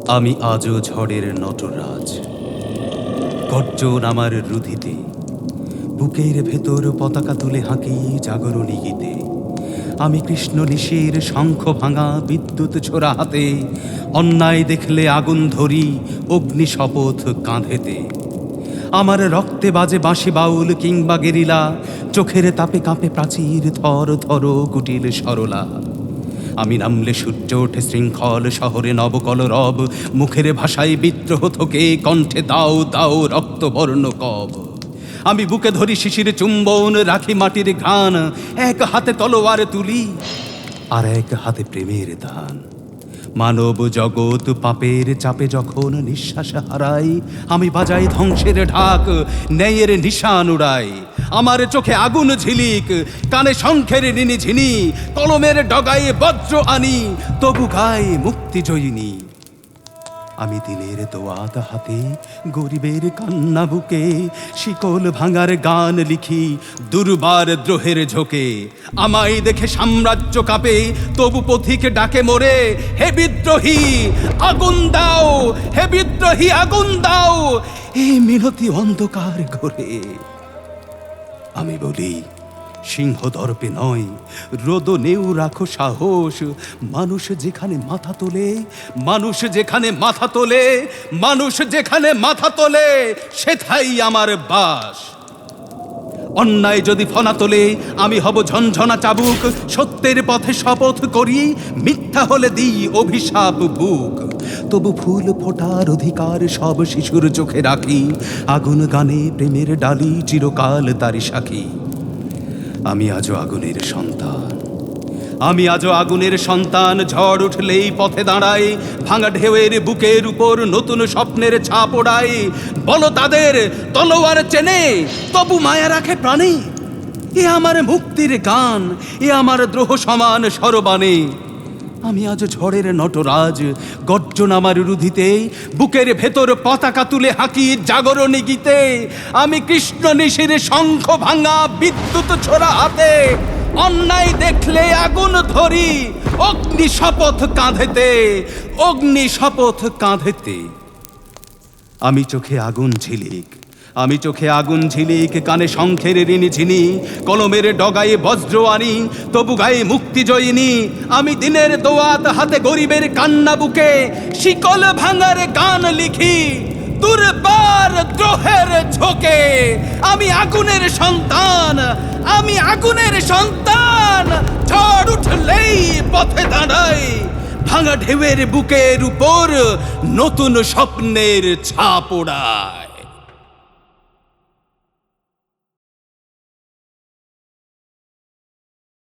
আমি আজও ঝড়ের নটরাজ, গর্জন আমার রুধিতে, বুকের ভেতর পতাকা তুলে হাঁকি জাগরণী গীতে। আমি কৃষ্ণ নিশির শঙ্খ ভাঙা বিদ্যুৎ ছোড়া হাতে, অন্যায় দেখলে আগুন ধরি অগ্নি শপথ কাঁধেতে। আমার রক্তে বাজে বাঁশি বাউল কিংবা গেরিলা, চোখের তাপে কাঁপে প্রাচীর থর থর কুটিল সরলা। আমি নামলে সূর্য ওঠে শৃঙ্খল শহরে নবকল রব, মুখের ভাষায় বিদ্রোহ থকে কণ্ঠে দাও দাও রক্তবর্ণ কব। আমি বুকে ধরি শিশির চুম্বন, রাখি মাটির ঘ্রাণ, এক হাতে তলোয়ার তুলি আর এক হাতে প্রেমের দান। মানব জগৎ পাপের চাপে যখন নিঃশ্বাস হারাই, আমি বাজাই ধ্বংসের ঢাক, ন্যায়ের নিশান উড়াই। আমার চোখে আগুন ঝিলিক, কানে শঙ্খের রিনি ঝিনি, কলমের ডগায় বজ্র আনি, তবু গায়ে মুক্তি জয়িনী। আমি দিনের দোয়াত হাতে, গরিবের কান্না বুকে, শিকল ভাঙার গান লিখি দুর্বার দ্রোহের ঝোঁকে। আমায় দেখে সাম্রাজ্য কাঁপে, তবু পথিক ডাকে মোরে, হে বিদ্রোহী আগুন দাও, হে বিদ্রোহী আগুন দাও এই মিনতি অন্ধকার ঘরে। আমি বলি সিংহ দর্পে নয়, রোদনেও রাখো সাহস। মানুষ যেখানে মাথা তোলে, মানুষ যেখানে মাথা তোলে, মানুষ যেখানে মাথা তোলে, সেথাই আমার বাস। অন্যায় যদি ফনা তোলে, আমি হব ঝনঝনা চাবুক। সত্যের পথে শপথ করি, মিথ্যা হলে দিই অভিশাপ বুক। তবু ফুল ফোটার অধিকার সব শিশুর চোখে রাখি, আগুন গানে প্রেমের ডালি চিরকাল তারি সাক্ষী। আমি আজও আগুনের সন্তান, আমি আজও আগুনের সন্তান। ঝড় উঠলেই পথে দাঁড়াই, ভাঙা ঢেউয়ের বুকের উপর নতুন স্বপ্নের ছাপ ওড়াই। বলো তাদের তলোয়ার চেনে, তবু মায়া রাখে প্রাণে। এ আমার মুক্তির গান, এ আমার দ্রোহ সমান সরবানে। আমি আজ ঝড়ের নটরাজ, গর্জন আমার রুধিতে, বুকের ভেতর পতাকা তুলে হাঁকি জাগরণী গীতে। আমি কৃষ্ণ নিশির শঙ্খ ভাঙা বিদ্যুৎ ছোড়া হাতে, অন্যায় দেখলে আগুন ধরি অগ্নি শপথ কাঁধেতে, অগ্নি শপথ কাঁধেতে। আমি চোখে আগুন ঝিলিক, আমি চোখে আগুন ঝিলিক, কানে শঙ্খের রিনি ঝিনি, কলমের ডগায়ে বজ্র আনি, তবু গায়ে মুক্তি জয়িনী। আমি দিনের দোয়াত হাতে, গরিবের কান্না বুকে, শিকল ভাঙার গান লিখি দুর্বার দ্রোহের ঝোঁকে। আমি আগুনের সন্তান, আমি আগুনের সন্তান। ঝড় উঠলেই পথে দাঁড়াই, ভাঙা ঢেউয়ের বুকের উপর নতুন স্বপ্নের ছাপ ওড়ায়।